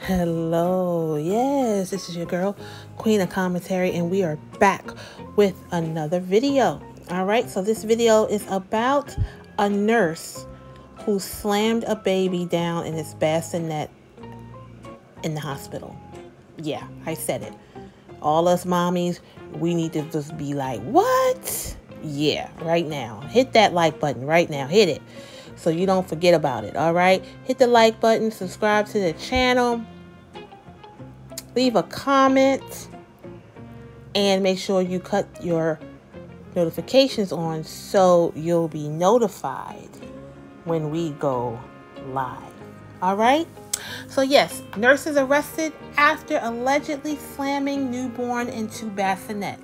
Hello, yes, this is your girl, Queen of Commentary, and we are back with another video. All right, so this video is about a nurse who slammed a baby down in its bassinet in the hospital. Yeah, I said it. All us mommies, we need to just be like, what? Yeah, right now. Hit that like button right now. Hit it so you don't forget about it. All right, hit the like button, subscribe to the channel, leave a comment, and make sure you cut your notifications on so you'll be notified when we go live. All right, so yes, nurse is arrested after allegedly slamming newborn into bassinet.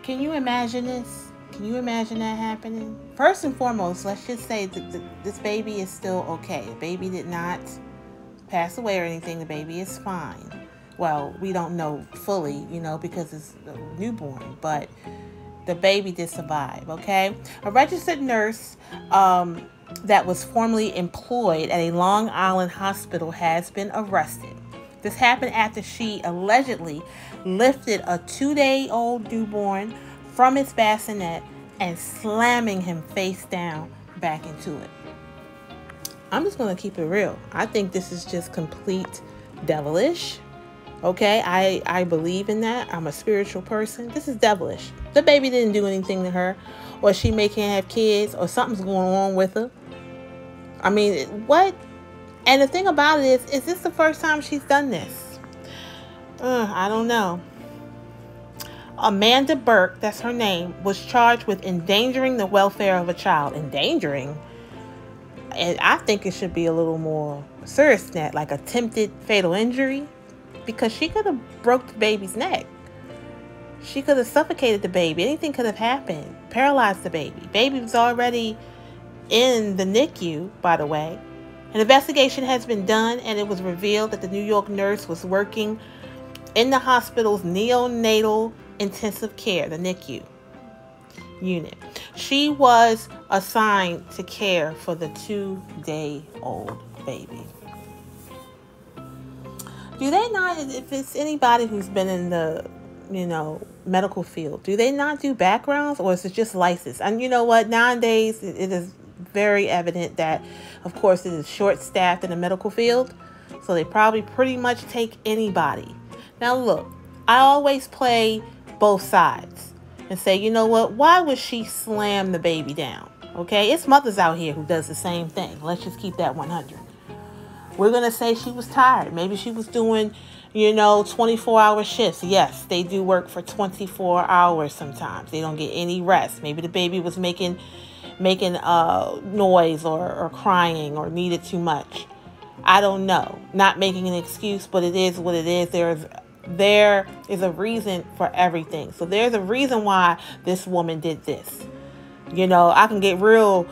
Can you imagine this? Can you imagine that happening? First and foremost, let's just say that this baby is still okay. The baby did not pass away or anything. The baby is fine. Well, we don't know fully, because it's a newborn, but the baby did survive, okay? A registered nurse that was formerly employed at a Long Island hospital has been arrested. This happened after she allegedly lifted a 2-day-old newborn from its bassinet and slamming him face down back into it. I'm just going to keep it real. I think this is just complete devilish. Okay, I believe in that. I'm a spiritual person. This is devilish. The baby didn't do anything to her, or she can't have kids, or something's going on with her. I mean, what? And the thing about it is this the first time she's done this? I don't know. Amanda Burke, that's her name, was charged with endangering the welfare of a child. Endangering? And I think it should be a little more serious than that, like attempted fatal injury, because she could have broke the baby's neck. She could have suffocated the baby. Anything could have happened. Paralyzed the baby. Baby was already in the NICU, by the way. An investigation has been done, and it was revealed that the New York nurse was working in the hospital's neonatal intensive care, the NICU unit. She was assigned to care for the 2-day-old baby. Do they not, if it's anybody who's been in the, medical field, do they not do backgrounds, or is it just license? And you know what? Nowadays, it is very evident that, of course, it is short-staffed in the medical field. So they probably pretty much take anybody. Now, look, I always play both sides and say, you know what? Why would she slam the baby down? Okay, it's mothers out here who does the same thing. Let's just keep that 100. We're going to say she was tired. Maybe she was doing, 24-hour shifts. Yes, they do work for 24 hours sometimes. They don't get any rest. Maybe the baby was making noise or crying or needed too much. I don't know. Not making an excuse, but it is what it is. There is a reason for everything. So there's a reason why this woman did this. I can get real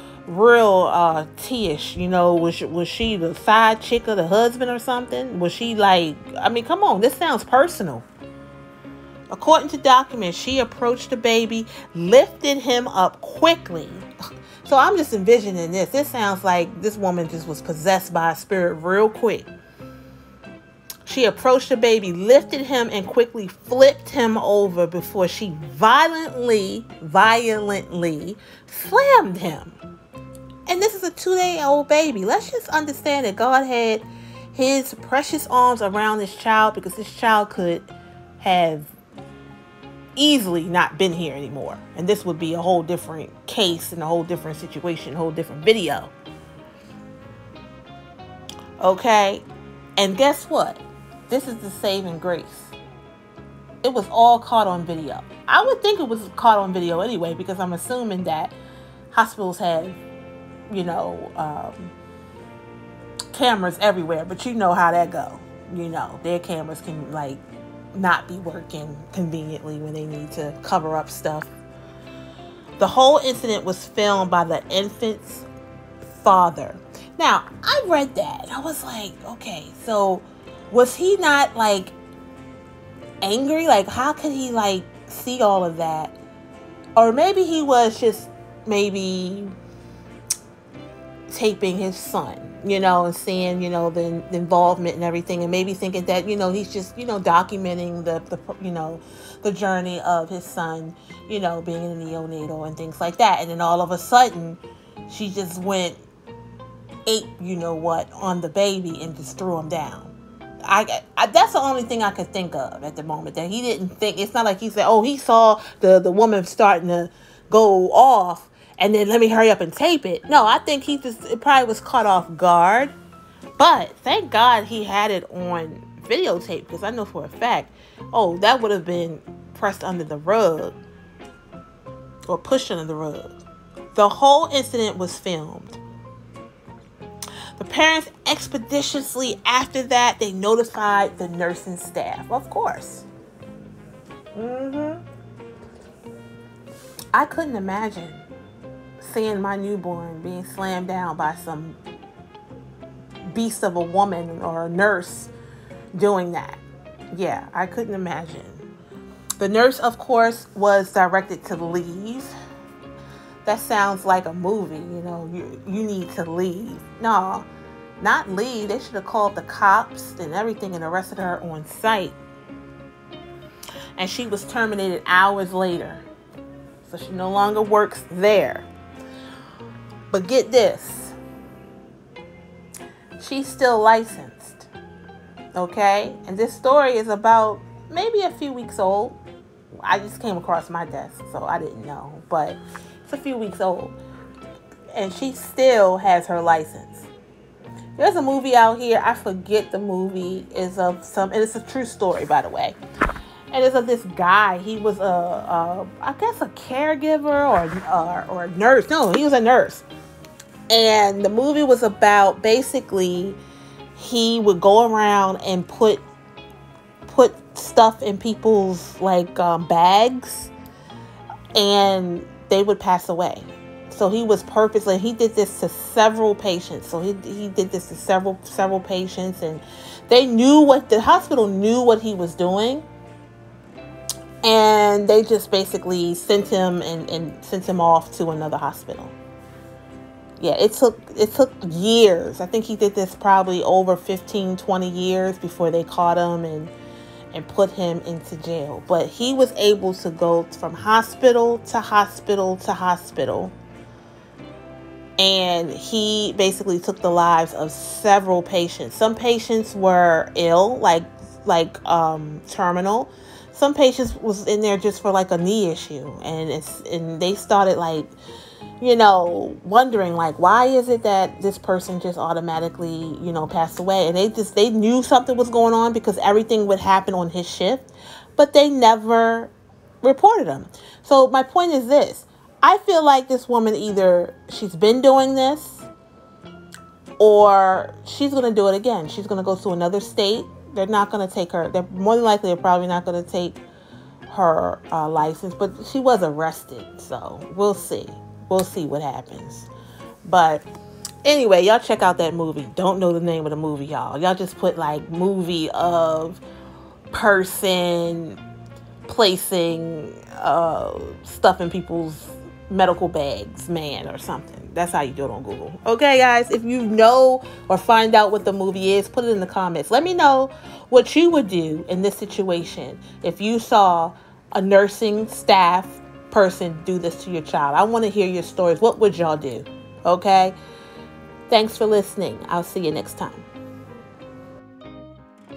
tea-ish. Was she the side chick of the husband or something? Was she come on, this sounds personal. According to documents, she approached the baby, lifted him up quickly. So I'm just envisioning this. This sounds like this woman just was possessed by a spirit real quick. She approached the baby, lifted him, and quickly flipped him over before she violently slammed him. And this is a 2-day-old baby. Let's just understand that God had his precious arms around this child, because this child could have easily not been here anymore. And this would be a whole different case and a whole different situation, a whole different video. Okay? And guess what? This is the saving grace. It was all caught on video. I would think it was caught on video anyway, because I'm assuming that hospitals have, cameras everywhere. But you know how that go. Their cameras can not be working conveniently when they need to cover up stuff. The whole incident was filmed by the infant's father. Now, I read that and I was like, okay, so was he not angry? How could he see all of that? Or maybe he was just taping his son. and seeing, the involvement and everything, and maybe thinking that, he's just, documenting the journey of his son, being in the neonatal and things like that. And then all of a sudden, she just went ape, on the baby and just threw him down. I that's the only thing I could think of at the moment, that he didn't think. It's not like he said, oh, he saw the woman starting to go off and then let me hurry up and tape it. No, I think it probably was caught off guard. But thank God he had it on videotape, because I know for a fact, that would have been pressed under the rug or pushed under the rug. The whole incident was filmed. The parents expeditiously after that, they notified the nursing staff, of course. I couldn't imagine seeing my newborn being slammed down by some beast of a woman or a nurse doing that. Yeah, I couldn't imagine. The nurse, of course, was directed to leave. That sounds like a movie, you need to leave. No, not leave. They should have called the cops and everything and arrested her on site. And she was terminated hours later. So she no longer works there. But get this. She's still licensed. Okay? And this story is about maybe a few weeks old. I just came across my desk, so I didn't know. But it's a few weeks old. And she still has her license. There's a movie out here. I forget the movie. It's a true story, by the way. And it's of this guy. He was I guess a caregiver or a nurse. No, he was a nurse. And the movie was about, basically, he would go around and put stuff in people's bags, and they would pass away. So he was purposely, he did this to several patients. So he did this to several patients, and the hospital knew what he was doing. And they just basically sent him and sent him off to another hospital. Yeah, it took years. I think he did this probably over 15, 20 years before they caught him and put him into jail. But he was able to go from hospital to hospital to hospital. And he basically took the lives of several patients. Some patients were ill, like terminal. Some patients was in there just for a knee issue, and they started wondering why is it that this person just automatically passed away, and they knew something was going on because everything would happen on his shift, but they never reported him. So my point is this: I feel like this woman, either she's been doing this or she's going to do it again. She's going to go to another state. They're not going to take her. They're more than likely, they're probably not going to take her license. But she was arrested, so we'll see. We'll see what happens. But anyway, y'all check out that movie. Don't know the name of the movie, y'all. Y'all just put movie of person placing stuff in people's medical bags, man, or something. That's how you do it on Google. Okay, guys, if you know or find out what the movie is, put it in the comments. Let me know what you would do in this situation if you saw a nursing staff person do this to your child. I want to hear your stories. What would y'all do? Okay? Thanks for listening. I'll see you next time.